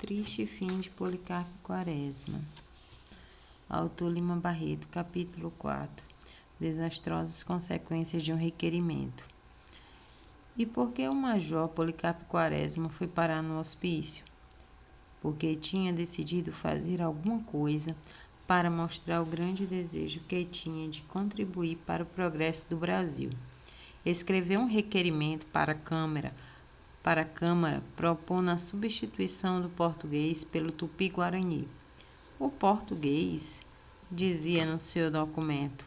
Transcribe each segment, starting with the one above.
triste fim de Policarpo Quaresma. Autor Lima Barreto, capítulo 4. Desastrosas consequências de um requerimento. E por que o major Policarpo Quaresma foi parar no hospício? Porque tinha decidido fazer alguma coisa para mostrar o grande desejo que tinha de contribuir para o progresso do Brasil. Escreveu um requerimento para a Câmara propondo a substituição do português pelo tupi-guarani. O português, dizia no seu documento,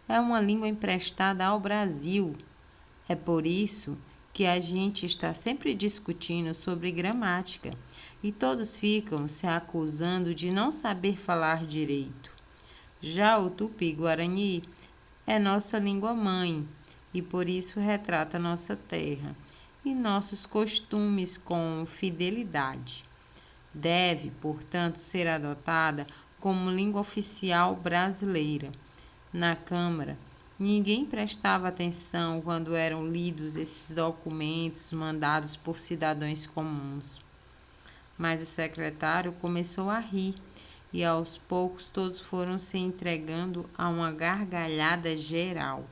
é uma língua emprestada ao Brasil. É por isso que a gente está sempre discutindo sobre gramática e todos ficam se acusando de não saber falar direito. Já o tupi-guarani é nossa língua-mãe e por isso retrata nossa terra e nossos costumes com fidelidade. Deve, portanto, ser adotada como língua oficial brasileira. Na Câmara, ninguém prestava atenção quando eram lidos esses documentos mandados por cidadãos comuns. Mas o secretário começou a rir e aos poucos todos foram se entregando a uma gargalhada geral.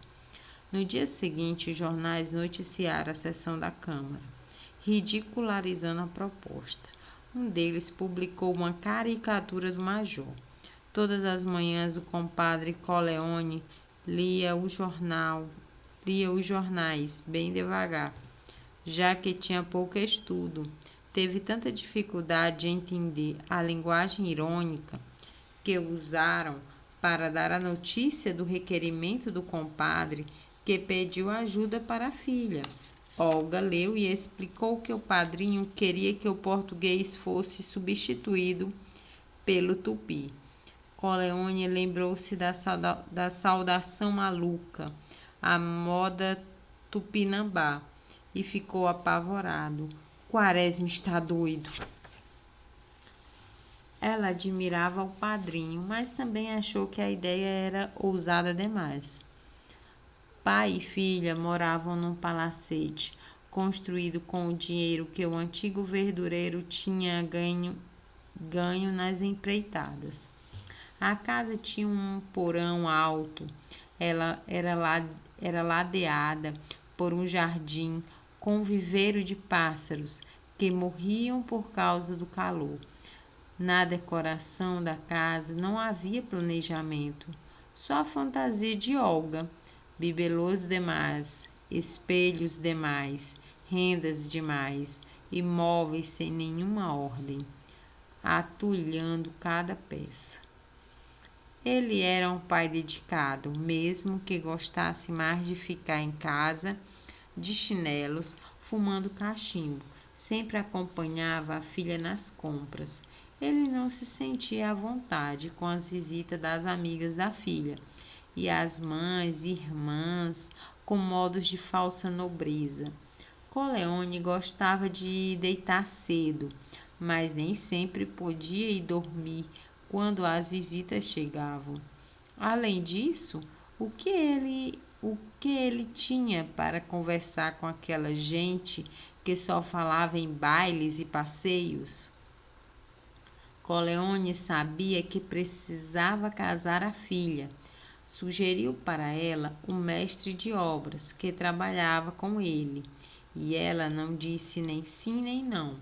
No dia seguinte, os jornais noticiaram a sessão da Câmara, ridicularizando a proposta. Um deles publicou uma caricatura do major. Todas as manhãs o compadre Coleoni lia os jornais bem devagar, já que tinha pouco estudo. Teve tanta dificuldade de entender a linguagem irônica que usaram para dar a notícia do requerimento do compadre, que pediu ajuda para a filha. Olga leu e explicou que o padrinho queria que o português fosse substituído pelo tupi. Coleoni lembrou-se da saudação maluca, a moda tupinambá, e ficou apavorado. Quaresma está doido. Ela admirava o padrinho, mas também achou que a ideia era ousada demais. Pai e filha moravam num palacete, construído com o dinheiro que o antigo verdureiro tinha ganho nas empreitadas. A casa tinha um porão alto, ela era ladeada por um jardim com um viveiro de pássaros que morriam por causa do calor. Na decoração da casa não havia planejamento, só a fantasia de Olga. Bibelôs demais, espelhos demais, rendas demais e móveis sem nenhuma ordem, atulhando cada peça. Ele era um pai dedicado, mesmo que gostasse mais de ficar em casa, de chinelos, fumando cachimbo. Sempre acompanhava a filha nas compras. Ele não se sentia à vontade com as visitas das amigas da filha e as mães e irmãs com modos de falsa nobreza. Coleoni gostava de deitar cedo, mas nem sempre podia ir dormir quando as visitas chegavam. Além disso, o que ele tinha para conversar com aquela gente que só falava em bailes e passeios? Coleoni sabia que precisava casar a filha. Sugeriu para ela um mestre de obras que trabalhava com ele, e ela não disse nem sim nem não.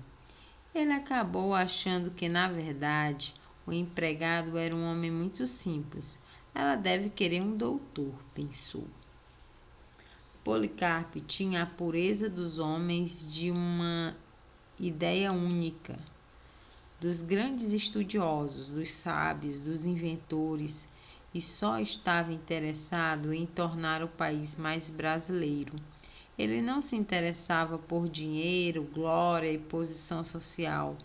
Ele acabou achando que, na verdade, o empregado era um homem muito simples. Ela deve querer um doutor, pensou. Policarpo tinha a pureza dos homens de uma ideia única, dos grandes estudiosos, dos sábios, dos inventores, e só estava interessado em tornar o país mais brasileiro. Ele não se interessava por dinheiro, glória e posição social.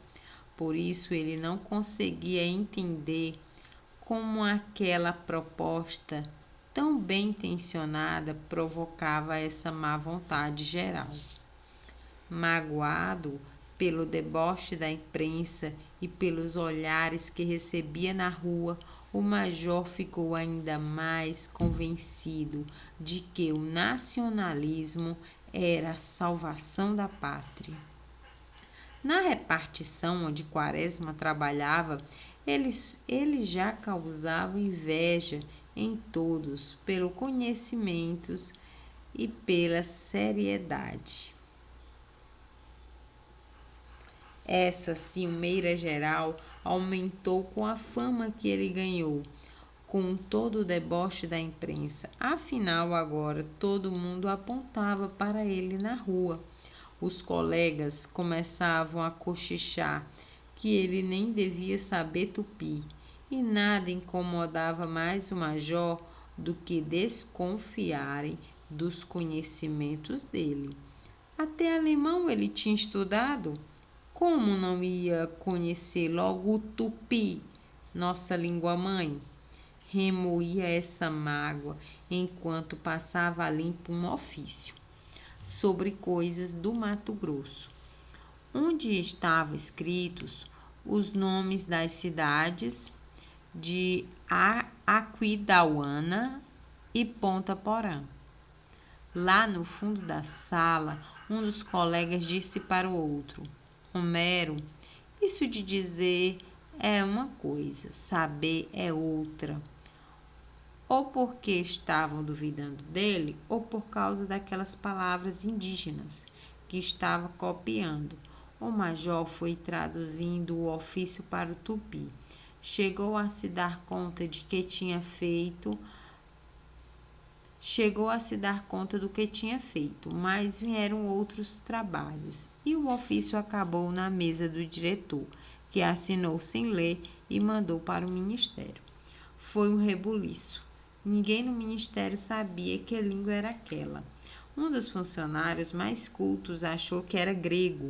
Por isso ele não conseguia entender como aquela proposta tão bem intencionada provocava essa má vontade geral. Magoado pelo deboche da imprensa e pelos olhares que recebia na rua, o major ficou ainda mais convencido de que o nacionalismo era a salvação da pátria. Na repartição onde Quaresma trabalhava, ele já causava inveja em todos pelo conhecimento e pela seriedade. Essa ciumeira geral aumentou com a fama que ele ganhou, com todo o deboche da imprensa. Afinal, agora todo mundo apontava para ele na rua. Os colegas começavam a cochichar que ele nem devia saber tupi, e nada incomodava mais o major do que desconfiarem dos conhecimentos dele. Até alemão ele tinha estudado. Como não ia conhecer logo o tupi, nossa língua mãe? Remoía essa mágoa enquanto passava a limpo um ofício sobre coisas do Mato Grosso, onde estavam escritos os nomes das cidades de Aquidauana e Ponta Porã. Lá no fundo da sala, um dos colegas disse para o outro: Homero, isso de dizer é uma coisa, saber é outra. Ou porque estavam duvidando dele, ou por causa daquelas palavras indígenas que estava copiando. O major foi traduzindo o ofício para o tupi. Chegou a se dar conta do que tinha feito, mas vieram outros trabalhos e o ofício acabou na mesa do diretor, que assinou sem ler e mandou para o ministério. Foi um rebuliço. Ninguém no ministério sabia que língua era aquela. Um dos funcionários mais cultos achou que era grego.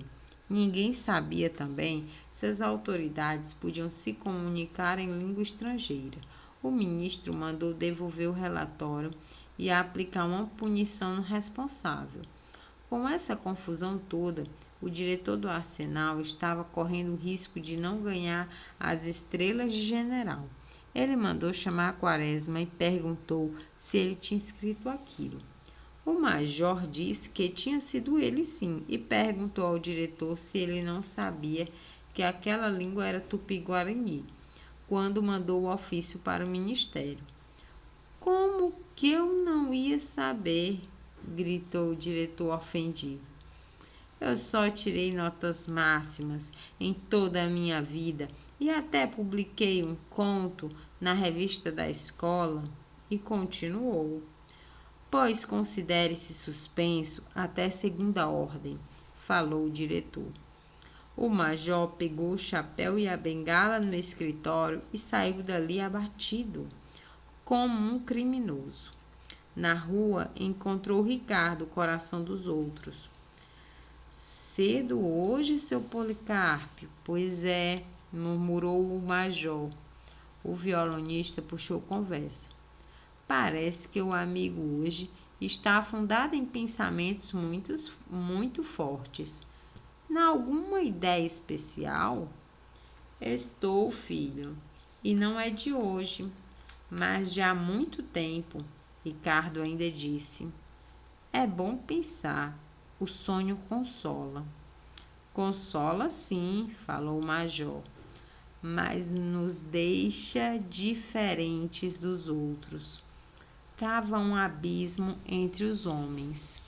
Ninguém sabia também se as autoridades podiam se comunicar em língua estrangeira. O ministro mandou devolver o relatório e aplicar uma punição no responsável. Com essa confusão toda, o diretor do arsenal estava correndo o risco de não ganhar as estrelas de general. Ele mandou chamar Quaresma e perguntou se ele tinha escrito aquilo. O major disse que tinha sido ele sim e perguntou ao diretor se ele não sabia que aquela língua era tupi-guarani, quando mandou o ofício para o ministério. Como que eu não ia saber? Gritou o diretor ofendido. Eu só tirei notas máximas em toda a minha vida e até publiquei um conto na revista da escola. E continuou. Pois considere-se suspenso até segunda ordem, falou o diretor. O major pegou o chapéu e a bengala no escritório e saiu dali abatido, como um criminoso. Na rua encontrou Ricardo, coração dos outros. Cedo hoje, seu Policarpio? Pois é, murmurou o major. O violonista puxou conversa. Parece que o amigo hoje está afundado em pensamentos muito fortes. Não alguma ideia especial? Estou, filho, e não é de hoje, mas de há muito tempo, Ricardo ainda disse. É bom pensar, o sonho consola. Consola sim, falou o major, mas nos deixa diferentes dos outros. Cava um abismo entre os homens.